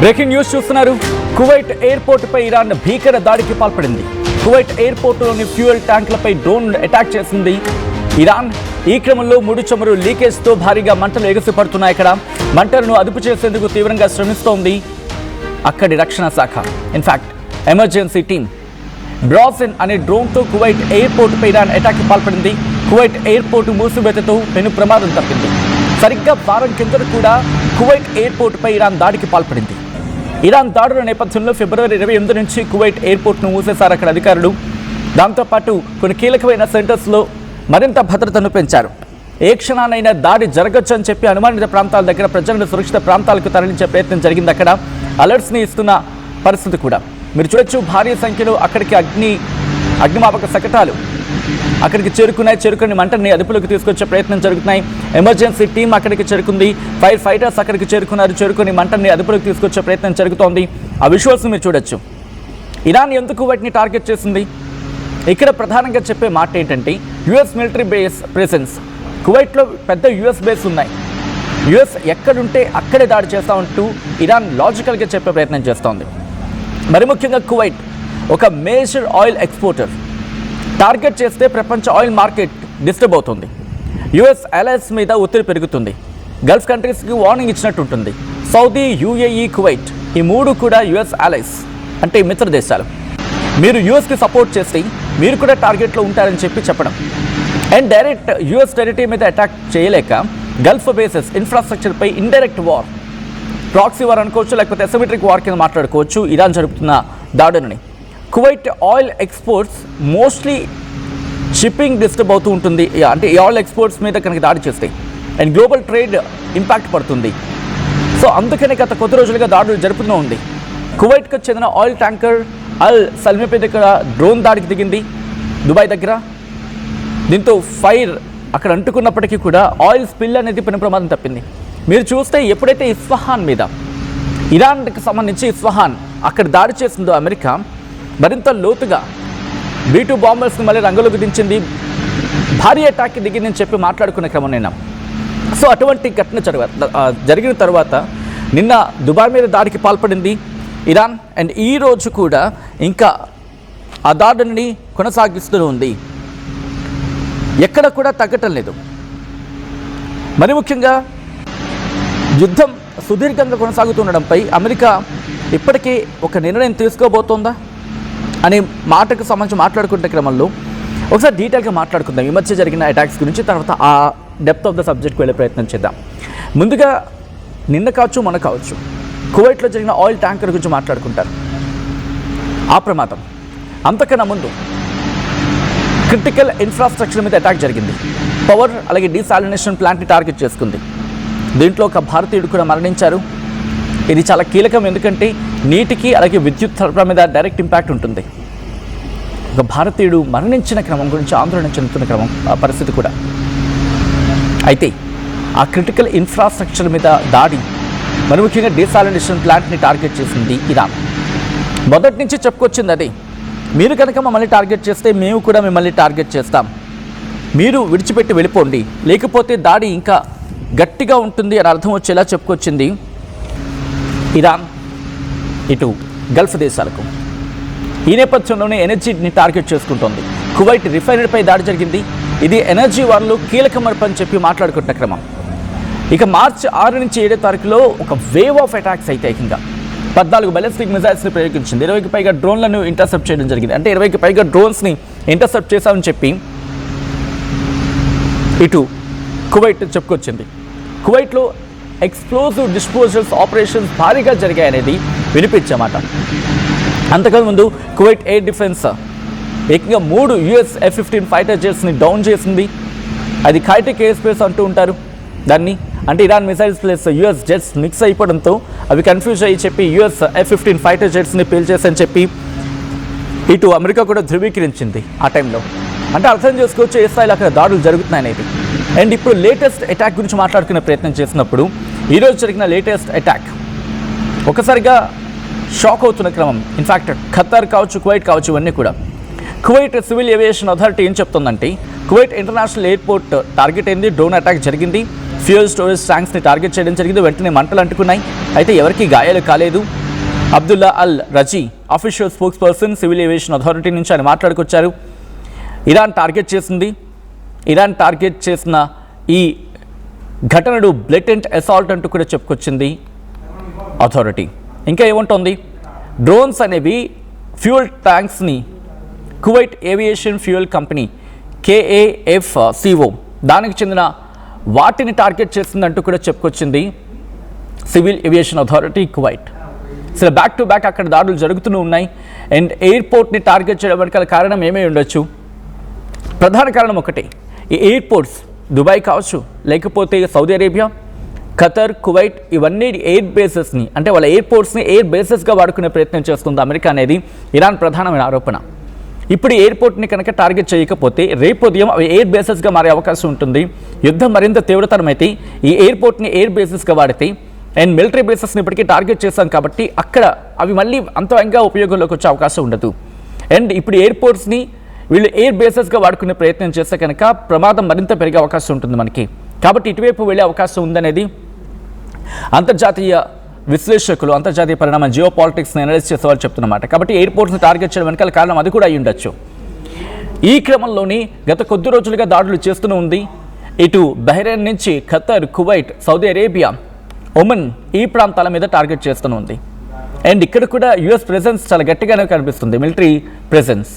Breaking news చూస్తున్నారు. Kuwait ఎయిర్పోర్టుపై Iran భీకర దాడికి పాల్పడింది. కువైట్ ఎయిర్పోర్టులోని ఫ్యూయల్ ట్యాంకులపై డ్రోన్ అటాక్ చేసింది ఇరాన్. ఈ క్రమంలో ముడి చమురు లీకేజ్తో భారీగా మంటలు ఎగసిపడుతున్నాయి. ఇక్కడ మంటలను అదుపు చేసేందుకు తీవ్రంగా శ్రమిస్తోంది అక్కడి రక్షణ శాఖ. ఇన్ఫాక్ట్ ఎమర్జెన్సీ టీమ్ బ్రాసిన్ అనే డ్రోన్తో కువైట్ ఎయిర్పోర్టుపై ఇరాన్ అటాక్కి పాల్పడింది. కువైట్ ఎయిర్పోర్టు మూసివేతతో పెను ప్రమాదం తప్పింది. సరిగ్గా వారం కిందట కూడా కువైట్ ఎయిర్పోర్టుపై ఇరాన్ దాడికి పాల్పడింది. ఇరాన్ దాడుల నేపథ్యంలో ఫిబ్రవరి 28 నుంచి కువైట్ ఎయిర్పోర్ట్ను మూసేశారు అక్కడ అధికారులు. దాంతోపాటు కొన్ని కీలకమైన సెంటర్స్లో మరింత భద్రతను పెంచారు. ఏ క్షణానైనా దాడి జరగచ్చు అని చెప్పి అనుమానిత ప్రాంతాల దగ్గర ప్రజలను సురక్షిత ప్రాంతాలకు తరలించే ప్రయత్నం జరిగింది. అక్కడ అలర్ట్స్ని ఇస్తున్న పరిస్థితి కూడా మీరు చూడొచ్చు. భారీ సంఖ్యలో అక్కడికి అగ్నిమాపక శకటాలు అక్కడికి చేరుకుని మంటని అదుపులోకి తీసుకొచ్చే ప్రయత్నం జరుగుతున్నాయి. ఎమర్జెన్సీ టీం అక్కడికి చేరుకుంది. ఫైర్ ఫైటర్స్ అక్కడికి చేరుకుని మంటని అదుపులోకి తీసుకొచ్చే ప్రయత్నం జరుగుతోంది. ఆ విజువల్స్ మీరు చూడొచ్చు. ఇరాన్ ఎందుకు వాటిని టార్గెట్ చేసింది? ఇక్కడ ప్రధానంగా చెప్పే మాట ఏంటంటే యుఎస్ మిలిటరీ బేస్ ప్రెసెన్స్. కువైట్లో పెద్ద యుఎస్ బేస్ ఉన్నాయి. యుఎస్ ఎక్కడుంటే అక్కడే దాడి చేస్తామంటూ ఇరాన్ లాజికల్గా చెప్పే ప్రయత్నం చేస్తోంది. మరి ముఖ్యంగా కువైట్ ఒక మేజర్ ఆయిల్ ఎక్స్పోర్టర్. టార్గెట్ చేస్తే ప్రపంచ ఆయిల్ మార్కెట్ డిస్టర్బ్ అవుతుంది. యుఎస్ అలైస్ మీద ఒత్తిడి పెరుగుతుంది. గల్ఫ్ కంట్రీస్కి వార్నింగ్ ఇచ్చినట్టు ఉంటుంది. సౌదీ, యూఏఈ, కువైట్ ఈ మూడు కూడా యుఎస్ అలైస్ అంటే మిత్ర దేశాలు. మీరు యుఎస్కి సపోర్ట్ చేస్తే మీరు కూడా టార్గెట్లో ఉంటారని చెప్పడం. అండ్ డైరెక్ట్ యుఎస్ టెరిటరీ మీద అటాక్ చేయలేక గల్ఫ్ బేసెస్ ఇన్ఫ్రాస్ట్రక్చర్పై ఇండైరెక్ట్ వార్, ప్రాక్సీ వార్ అనుకోవచ్చు, లేకపోతే అసిమెట్రిక్ వార్ కింద మాట్లాడుకోవచ్చు ఇరాన్ జరుపుతున్న దాడులని. Kuwait oil exports mostly shipping disturb అవుతూ ఉంటుంది. అంటే ఈ ఆయిల్ ఎక్స్పోర్ట్స్ మీద కనుక దాడి చేస్తే అండ్ గ్లోబల్ ట్రేడ్ ఇంపాక్ట్ పడుతుంది. సో అందుకనే గత కొద్ది రోజులుగా దాడులు జరుపుతూ ఉంది. కువైట్కి చెందిన ఆయిల్ ట్యాంకర్ అల్ సల్మీపై దగ్గర డ్రోన్ దాడికి దిగింది దుబాయ్ దగ్గర. దీంతో ఫైర్ అక్కడ అంటుకున్నప్పటికీ కూడా ఆయిల్ స్పిల్ అనేది పెను ప్రమాదం తప్పింది. మీరు చూస్తే ఎప్పుడైతే ఇస్ఫహాన్ మీద ఇరాన్కి సంబంధించి ఇస్ఫహాన్ అక్కడ దాడి చేసిందో అమెరికా మరింత లోతుగా B-2 బాంబర్స్ని మళ్ళీ రంగంలోకి దించింది. భారీ అటాక్కి దిగిందని చెప్పి మాట్లాడుకునే క్రమం నిన్న. సో అటువంటి ఘటన జరిగిన తర్వాత నిన్న దుబాయ్ మీద దాడికి పాల్పడింది ఇరాన్. అండ్ ఈ రోజు కూడా ఇంకా ఆ దాడిని కొనసాగిస్తూ ఉంది. ఎక్కడ కూడా తగ్గటం లేదు. మరి ముఖ్యంగా యుద్ధం సుదీర్ఘంగా కొనసాగుతుండడంపై అమెరికా ఇప్పటికీ ఒక నిర్ణయం తీసుకోబోతోందా అనే మాటకు సంబంధించి మాట్లాడుకునే క్రమంలో ఒకసారి డీటెయిల్గా మాట్లాడుకుందాం. ఈ మధ్య జరిగిన అటాక్స్ గురించి, తర్వాత ఆ డెప్త్ ఆఫ్ ద సబ్జెక్ట్కి వెళ్ళే ప్రయత్నం చేద్దాం. ముందుగా నిన్న కావచ్చు మొన్న కావచ్చు కువైట్లో జరిగిన ఆయిల్ ట్యాంకర్ గురించి మాట్లాడుకుంటారు. ఆ ప్రమాదం అంతకన్నా ముందు క్రిటికల్ ఇన్ఫ్రాస్ట్రక్చర్ మీద అటాక్ జరిగింది. పవర్ అలాగే డీసాలినేషన్ ప్లాంట్ని టార్గెట్ చేసుకుంది. దీంట్లో ఒక భారతీయుడు కూడా మరణించారు. ఇది చాలా కీలకం, ఎందుకంటే నీటికి అలాగే విద్యుత్ సరఫరా మీద డైరెక్ట్ ఇంపాక్ట్ ఉంటుంది. ఒక భారతీయుడు మరణించిన క్రమం గురించి ఆందోళన చెందుతున్న క్రమం పరిస్థితి కూడా. అయితే ఆ క్రిటికల్ ఇన్ఫ్రాస్ట్రక్చర్ మీద దాడి, మరి ముఖ్యంగా డీసాలినేషన్ ప్లాంట్ని టార్గెట్ చేసింది ఇరాన్. మొదటి నుంచి చెప్పుకొచ్చింది అదే, మీరు కనుక మమ్మల్ని టార్గెట్ చేస్తే మేము కూడా మిమ్మల్ని టార్గెట్ చేస్తాం, మీరు విడిచిపెట్టి వెళ్ళిపోండి, లేకపోతే దాడి ఇంకా గట్టిగా ఉంటుంది అని అర్థం వచ్చేలా చెప్పుకొచ్చింది ఇరాన్ ఇటు గల్ఫ్ దేశాలకు. ఈ నేపథ్యంలోనే ఎనర్జీని టార్గెట్ చేసుకుంటోంది. కువైట్ రిఫైనరీపై దాడి జరిగింది. ఇది ఎనర్జీ వార్లో కీలక మరపు అని చెప్పి మాట్లాడుకుంటున్న క్రమం. ఇక మార్చి 6 నుంచి 7 తారీఖులో ఒక వేవ్ ఆఫ్ అటాక్స్ అయితే ఏకంగా 14 బలిస్టిక్ మిజైల్స్ని ప్రయోగించింది. 20కి పైగా డ్రోన్లను ఇంటర్సెప్ట్ చేయడం జరిగింది. అంటే 20కి పైగా డ్రోన్స్ని ఇంటర్సెప్ట్ చేశామని చెప్పి ఇటు కువైట్ చెప్పుకొచ్చింది. కువైట్లో ఎక్స్ప్లోజివ్ డిస్పోజల్స్ ఆపరేషన్స్ భారీగా జరిగాయనేది వినిపించమాట. అంతకన్నా ముందు కువైట్ ఎయిర్ డిఫెన్స్ ఏకంగా 3 US F-15 ఫైటర్ జెట్స్ని డౌన్ చేసింది. అది కైటెక్ ఎయిర్ స్పేస్ అంటూ ఉంటారు దాన్ని. అంటే Iran missiles plus US jets mix అయిపోవడంతో అవి కన్ఫ్యూజ్ అయ్యి చెప్పి US F-15 ఫైటర్ జెట్స్ని పేల్చేసని చెప్పి ఇటు అమెరికా కూడా ధృవీకరించింది ఆ టైంలో. అంటే అర్థం చేసుకోవచ్చు ఏ స్థాయిలో అక్కడ దాడులు జరుగుతున్నాయనేది. అండ్ ఇప్పుడు లేటెస్ట్ అటాక్ గురించి మాట్లాడుకునే ప్రయత్నం చేసినప్పుడు ఈరోజు జరిగిన లేటెస్ట్ అటాక్ ఒకసారిగా షాక్ అవుతున్న క్రమం. ఇన్ఫ్యాక్ట్ ఖతార్ కావచ్చు, కువైట్ కావచ్చు, ఇవన్నీ కూడా. కువైట్ సివిల్ ఏవియేషన్ అథారిటీ ఏం చెప్తుందంటే కువైట్ ఇంటర్నేషనల్ ఎయిర్పోర్ట్ టార్గెట్ అయింది, డ్రోన్ అటాక్ జరిగింది. ఫ్యూయల్ స్టోరేజ్ ట్యాంక్స్ని టార్గెట్ చేయడం జరిగింది. వెంటనే మంటలు అంటుకున్నాయి. అయితే ఎవరికీ గాయాలు కాలేదు. Abdullah Al Razi official spokesperson civil aviation authority నుంచి ఆయన మాట్లాడుకొచ్చారు. ఇరాన్ టార్గెట్ చేసిన ఈ ఘటనను బ్లెటెంట్ అసాల్ట్ అంటూ కూడా చెప్పుకొచ్చింది అథారిటీ. ఇంకా ఏముంటుంది, డ్రోన్స్ అనేవి ఫ్యూయల్ ట్యాంక్స్ని Kuwait aviation fuel company KAFCO దానికి చెందిన వాటిని టార్గెట్ చేసిందంటూ కూడా చెప్పుకొచ్చింది సివిల్ ఏవియేషన్ అథారిటీ కువైట్. అసలు బ్యాక్ టు బ్యాక్ అక్కడ దాడులు జరుగుతూనే ఉన్నాయి. అండ్ ఎయిర్పోర్ట్ని టార్గెట్ చేయడం వెనకాల కారణం ఏమై ఉండొచ్చు? ప్రధాన కారణం ఒకటే, ఈ ఎయిర్పోర్ట్స్ దుబాయ్ కావచ్చు, లేకపోతే సౌదీ అరేబియా, ఖతర్, కువైట్ ఇవన్నీ ఎయిర్ బేసెస్ని, అంటే వాళ్ళ ఎయిర్పోర్ట్స్ని ఎయిర్ బేసెస్గా వాడుకునే ప్రయత్నం చేస్తుంది అమెరికా అనేది ఇరాన్ ప్రధానమైన ఆరోపణ. ఇప్పుడు ఎయిర్పోర్ట్ని కనుక టార్గెట్ చేయకపోతే రేపు ఉదయం అవి ఎయిర్ బేసెస్గా మారే అవకాశం ఉంటుంది. యుద్ధం మరింత తీవ్రతరమైతే ఈ ఎయిర్పోర్ట్ని ఎయిర్ బేసెస్గా వాడితే అండ్ మిలిటరీ బేసెస్ని ఇప్పటికీ టార్గెట్ చేశాం కాబట్టి అక్కడ అవి మళ్ళీ అంతగా ఉపయోగంలోకి వచ్చే అవకాశం ఉండదు. అండ్ ఇప్పుడు ఎయిర్పోర్ట్స్ని వీళ్ళు ఎయిర్ బేసెస్గా వాడుకునే ప్రయత్నం చేస్తే కనుక ప్రమాదం మరింత పెరిగే అవకాశం ఉంటుంది మనకి. కాబట్టి ఇటువైపు వెళ్ళే అవకాశం ఉందనేది అంతర్జాతీయ విశ్లేషకులు, అంతర్జాతీయ పరిణామం జియో పాలిటిక్స్ని అనలైజ్ చేసేవాళ్ళు చెప్తున్నమాట. కాబట్టి ఎయిర్పోర్ట్స్ని టార్గెట్ చేయడం వెనకాల కారణం అది కూడా అయి ఉండొచ్చు. ఈ క్రమంలోని గత కొద్ది రోజులుగా దాడులు చేస్తూనే ఉంది. ఇటు బహ్రెయిన్ నుంచి Qatar, Kuwait, Saudi Arabia, Oman ఈ ప్రాంతాల మీద టార్గెట్ చేస్తూనే ఉంది. అండ్ ఇక్కడ కూడా యుఎస్ ప్రెజెన్స్ చాలా గట్టిగానే కనిపిస్తుంది, మిలిటరీ ప్రెజెన్స్.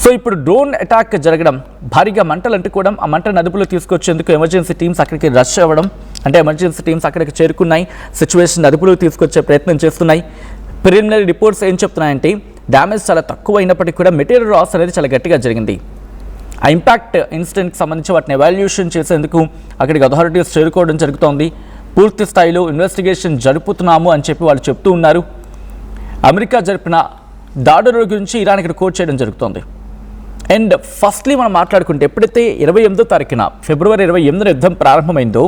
సో ఇప్పుడు డ్రోన్ అటాక్ జరగడం, భారీగా మంటలు అంటుకోవడం, ఆ మంటను అదుపులో తీసుకొచ్చేందుకు ఎమర్జెన్సీ టీమ్స్ అక్కడికి రష్ అవ్వడం, అంటే ఎమర్జెన్సీ టీమ్స్ అక్కడికి చేరుకున్నాయి, సిచ్యువేషన్ అదుపులో తీసుకొచ్చే ప్రయత్నం చేస్తున్నాయి. ప్రిలిమినరీ రిపోర్ట్స్ ఏం చెప్తున్నాయంటే డ్యామేజ్ చాలా తక్కువ అయినప్పటికీ కూడా మెటీరియల్ లాస్ అనేది చాలా గట్టిగా జరిగింది. ఆ ఇంపాక్ట్ ఇన్సిడెంట్కి సంబంధించి వాటిని ఎవాల్యుయేషన్ చేసేందుకు అక్కడికి అథారిటీస్ చేరుకోవడం జరుగుతోంది. పూర్తి స్థాయిలో ఇన్వెస్టిగేషన్ జరుపుతున్నాము అని చెప్పి వాళ్ళు చెప్తూ ఉన్నారు. అమెరికా జరిపిన దాడుల గురించి ఇరాన్ ఇక్కడ కోట్ చేయడం జరుగుతోంది. అండ్ ఫస్ట్లీ మనం మాట్లాడుకుంటే ఎప్పుడైతే 28వ తారీఖున ఫిబ్రవరి 28న యుద్ధం ప్రారంభమైందో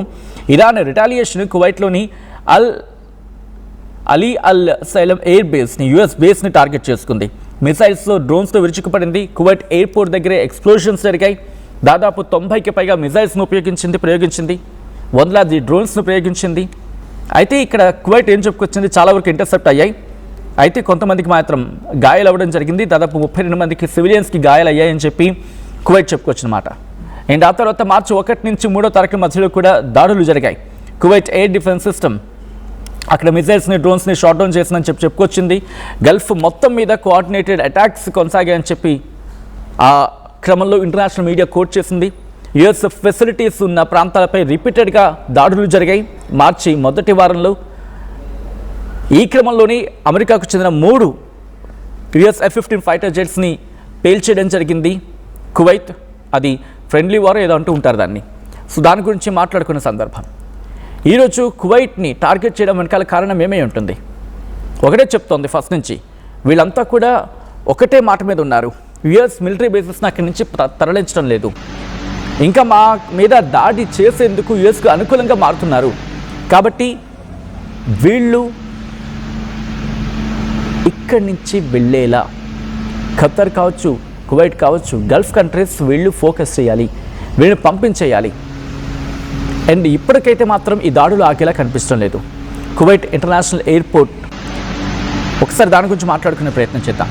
ఇరాన్ రిటాలియేషన్ కువైట్లోని అలీ అల్ సైలం ఎయిర్ బేస్ని, యుఎస్ బేస్ని టార్గెట్ చేసుకుంది. మిసైల్స్లో డ్రోన్స్తో విరుచుకుపడింది. కువైట్ ఎయిర్పోర్ట్ దగ్గరే ఎక్స్ప్లోషన్స్ జరిగాయి. దాదాపు 90కి పైగా మిసైల్స్ను ప్రయోగించింది, వందలాది డ్రోన్స్ను ప్రయోగించింది. అయితే ఇక్కడ కువైట్ ఏం చెప్పుకొచ్చింది, చాలా వరకు ఇంటర్సెప్ట్ అయ్యాయి. అయితే కొంతమందికి మాత్రం గాయాలు అవ్వడం జరిగింది. దాదాపు 32 మందికి సివిలియన్స్కి గాయాలు అయ్యాయని చెప్పి కువైట్ చెప్పుకొచ్చినమాట. అండ్ ఆ తర్వాత మార్చి 1 నుంచి 3వ తారీఖు మధ్యలో కూడా దాడులు జరిగాయి. కువైట్ ఎయిర్ డిఫెన్స్ సిస్టమ్ అక్కడ మిసైల్స్ని, డ్రోన్స్ని షాట్ డౌన్ చేసిందని చెప్పుకొచ్చింది. గల్ఫ్ మొత్తం మీద కోఆర్డినేటెడ్ అటాక్స్ కొనసాగాయని చెప్పి ఆ క్రమంలో ఇంటర్నేషనల్ మీడియా కోట్ చేసింది. యుఎస్ ఫెసిలిటీస్ ఉన్న ప్రాంతాలపై రిపీటెడ్గా దాడులు జరిగాయి మార్చి మొదటి వారంలో. ఈ క్రమంలోని అమెరికాకు చెందిన 3 యుఎస్ F-15 ఫైటర్ జెట్స్ని పేల్చేయడం జరిగింది కువైట్. అది ఫ్రెండ్లీ వార్ ఏదో అంటూ ఉంటారు దాన్ని. సో దాని గురించి మాట్లాడుకునే సందర్భం ఈరోజు కువైట్ని టార్గెట్ చేయడం వెనకాల కారణం ఏమై ఉంటుంది? ఒకటే చెప్తోంది ఫస్ట్ నుంచి, వీళ్ళంతా కూడా ఒకటే మాట మీద ఉన్నారు. యుఎస్ మిలిటరీ బేసెస్ని అక్కడి నుంచి తరలించడం లేదు, ఇంకా మా మీద దాడి చేసేందుకు యుఎస్కు అనుకూలంగా మారుతున్నారు. కాబట్టి వీళ్ళు ఇక్కడి నుంచి వెళ్ళేలా ఖతర్ కావచ్చు, కువైట్ కావచ్చు, గల్ఫ్ కంట్రీస్ వీళ్ళు ఫోకస్ చేయాలి, వీళ్ళని పంపించేయాలి. అండ్ ఇప్పటికైతే మాత్రం ఈ దాడులు ఆగేలా కనిపించడం లేదు. కువైట్ ఇంటర్నేషనల్ ఎయిర్పోర్ట్, ఒకసారి దాని గురించి మాట్లాడుకునే ప్రయత్నం చేద్దాం.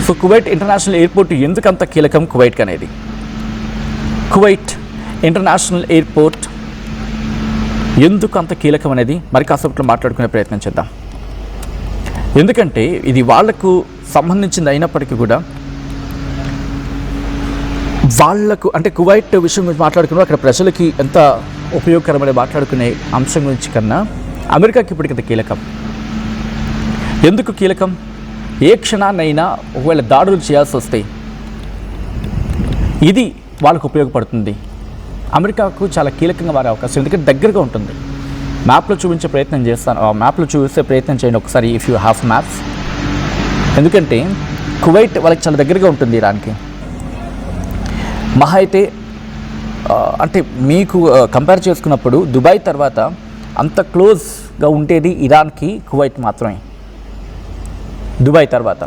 సో కువైట్ ఇంటర్నేషనల్ ఎయిర్పోర్ట్ ఎందుకంత కీలకం కువైట్కి అనేది? కువైట్ ఇంటర్నేషనల్ ఎయిర్పోర్ట్ ఎందుకు అంత కీలకం అనేది మరి కాసేపట్లో మాట్లాడుకునే ప్రయత్నం చేద్దాం. ఎందుకంటే ఇది వాళ్లకు సంబంధించింది అయినప్పటికీ కూడా వాళ్లకు, అంటే కువైట్ విషయం గురించి మాట్లాడుకున్నా అక్కడ ప్రజలకి ఎంత ఉపయోగకరమని మాట్లాడుకునే అంశం గురించి కన్నా అమెరికాకి ఇప్పటికంత కీలకం. ఎందుకు కీలకం? ఏ క్షణాన్నైనా ఒకవేళ దాడులు చేయాల్సి వస్తే ఇది వాళ్ళకు ఉపయోగపడుతుంది. అమెరికాకు చాలా కీలకంగా మారే అవకాశం, ఎందుకంటే దగ్గరగా ఉంటుంది. మ్యాప్లో చూపించే ప్రయత్నం చేస్తాను, మ్యాప్లో చూసే ప్రయత్నం చేయండి ఒకసారి ఇఫ్ యూ హ్యావ్ మ్యాప్స్. ఎందుకంటే కువైట్ వాళ్ళకి చాలా దగ్గరగా ఉంటుంది ఇరాన్కి. మహా అయితే అంటే మీకు కంపేర్ చేసుకున్నప్పుడు దుబాయ్ తర్వాత అంత క్లోజ్గా ఉండేది ఇరాన్కి కువైట్ మాత్రమే. దుబాయ్ తర్వాత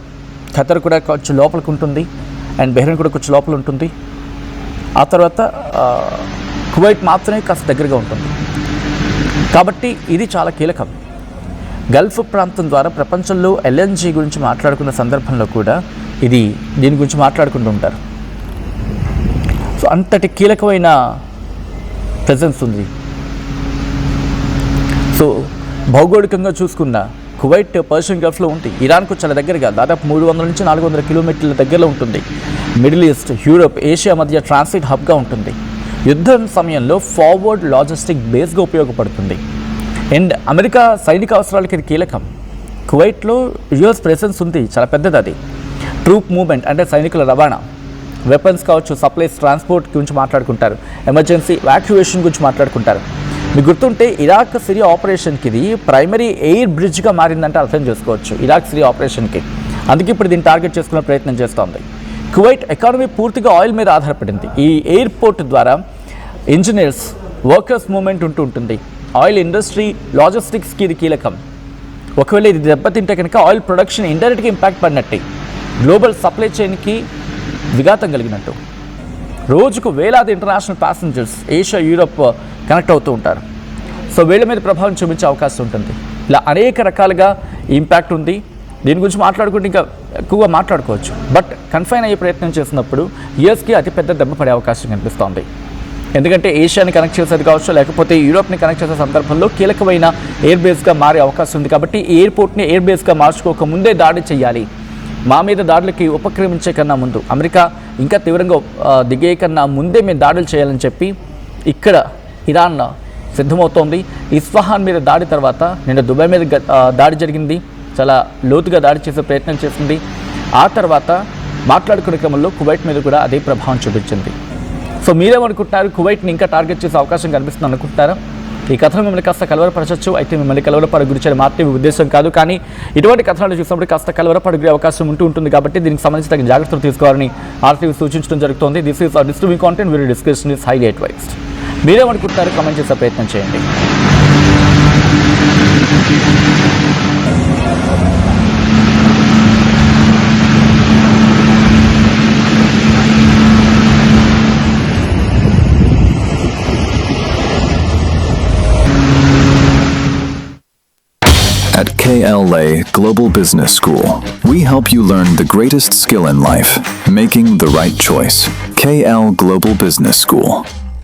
ఖతర్ కూడా కొంచెం లోపలికి ఉంటుంది, అండ్ బహ్రెయిన్ కూడా కొంచెం లోపల ఉంటుంది. ఆ తర్వాత కువైట్ మాత్రమే కాస్త దగ్గరగా ఉంటుంది. కాబట్టి ఇది చాలా కీలకం. గల్ఫ్ ప్రాంతం ద్వారా ప్రపంచంలో ఎల్ఎన్జీ గురించి మాట్లాడుకున్న సందర్భంలో కూడా దీని గురించి మాట్లాడుకుంటూ ఉంటారు. సో అంతటి కీలకమైన ప్రెజెన్స్ ఉంది. సో భౌగోళికంగా చూసుకున్న కువైట్ పర్షియన్ గల్ఫ్లో ఉంది. ఇరాన్కు చాలా దగ్గరగా, దాదాపు 300 నుంచి 400 కిలోమీటర్ల దగ్గరలో ఉంటుంది. మిడిల్ ఈస్ట్, యూరోప్, ఏషియా మధ్య ట్రాన్సిట్ హబ్గా ఉంటుంది. యుద్ధం సమయంలో ఫార్వర్డ్ లాజిస్టిక్ బేస్గా ఉపయోగపడుతుంది. అండ్ అమెరికా సైనిక అవసరాలకి ఇది కీలకం. కువైట్లో యుఎస్ ప్రెసెన్స్ ఉంది, చాలా పెద్దది. అది ట్రూప్ మూవ్మెంట్ అంటే సైనికుల రవాణా, వెపన్స్ కావచ్చు, సప్లైస్, ట్రాన్స్పోర్ట్ గురించి మాట్లాడుకుంటారు. ఎమర్జెన్సీ వాక్యువేషన్ గురించి మాట్లాడుకుంటారు. మీకు గుర్తుంటే ఇరాక్ సిరియా ఆపరేషన్కి ఇది ప్రైమరీ ఎయిర్ బ్రిడ్జ్గా మారిందంటే అర్థం చేసుకోవచ్చు, ఇరాక్ సిరియా ఆపరేషన్కి. అందుకే ఇప్పుడు దీన్ని టార్గెట్ చేసుకునే ప్రయత్నం చేస్తోంది. కువైట్ ఎకానమీ పూర్తిగా ఆయిల్ మీద ఆధారపడింది. ఈ ఎయిర్పోర్ట్ ద్వారా ఇంజనీర్స్, వర్కర్స్ మూవ్మెంట్ ఉంటుంది. ఆయిల్ ఇండస్ట్రీ, లాజిస్టిక్స్కి ఇది కీలకం. ఒకవేళ ఇది దెబ్బతింటే కనుక ఆయిల్ ప్రొడక్షన్ ఇండైరెక్ట్గా ఇంపాక్ట్ పడినట్టే, గ్లోబల్ సప్లై చైన్కి విఘాతం కలిగినట్టు. రోజుకు వేలాది international passengers Asia, Europe connect అవుతూ ఉంటారు. సో వీళ్ళ మీద ప్రభావం చూపించే అవకాశం ఉంటుంది. ఇలా అనేక రకాలుగా ఇంపాక్ట్ ఉంది. దీని గురించి మాట్లాడుకుంటే ఇంకా ఎక్కువగా మాట్లాడుకోవచ్చు. బట్ కన్ఫైన్ అయ్యే ప్రయత్నం చేసినప్పుడు యుఎస్కి అతిపెద్ద దెబ్బ పడే అవకాశం కనిపిస్తోంది. ఎందుకంటే ఏషియాని కనెక్ట్ చేసేది కావచ్చు, లేకపోతే యూరోప్ని కనెక్ట్ చేసే సందర్భంలో కీలకమైన ఎయిర్ బేస్గా మారే అవకాశం ఉంది. కాబట్టి ఈ ఎయిర్పోర్ట్ని ఎయిర్ బేస్గా మార్చుకోక ముందే దాడి చేయాలి. మా మీద దాడులకి ఉపక్రమించే కన్నా ముందు, అమెరికా ఇంకా తీవ్రంగా దిగే కన్నా ముందే మేము దాడులు చేయాలని చెప్పి ఇక్కడ ఇరాన్ సిద్ధమవుతోంది. ఇస్ఫహాన్ మీద దాడి తర్వాత నిన్న దుబాయ్ మీద దాడి జరిగింది. చాలా లోతుగా దాడి చేసే ప్రయత్నం చేసింది. ఆ తర్వాత మాట్లాడుకునే క్రమంలో కువైట్ మీద కూడా అదే ప్రభావం చూపించింది. సో మీరేమనుకుంటున్నారు? కువైట్ని ఇంకా టార్గెట్ చేసే అవకాశం కనిపిస్తుంది అనుకుంటున్నారా? ఈ కథనం మిమ్మల్ని కాస్త కలవరపరచచ్చు. అయితే మిమ్మల్ని కలవరపడ గురించే మాత్రమే ఉద్దేశం కాదు, కానీ ఇటువంటి కథనాలు చూసినప్పుడు కాస్త కలవరపడే అవకాశం ఉంటుంది. కాబట్టి దీనికి సంబంధించి తగిన జాగ్రత్తలు తీసుకోవాలని ఆర్టీవీ సూచించడం జరుగుతుంది. This is disturbing content, video discussion is highly advised. మీరేమనుకుంటున్నారు? కామెంట్ చేసే ప్రయత్నం చేయండి. At KLA Global Business School, we help you learn the greatest skill in life, making the right choice. KL Global Business School.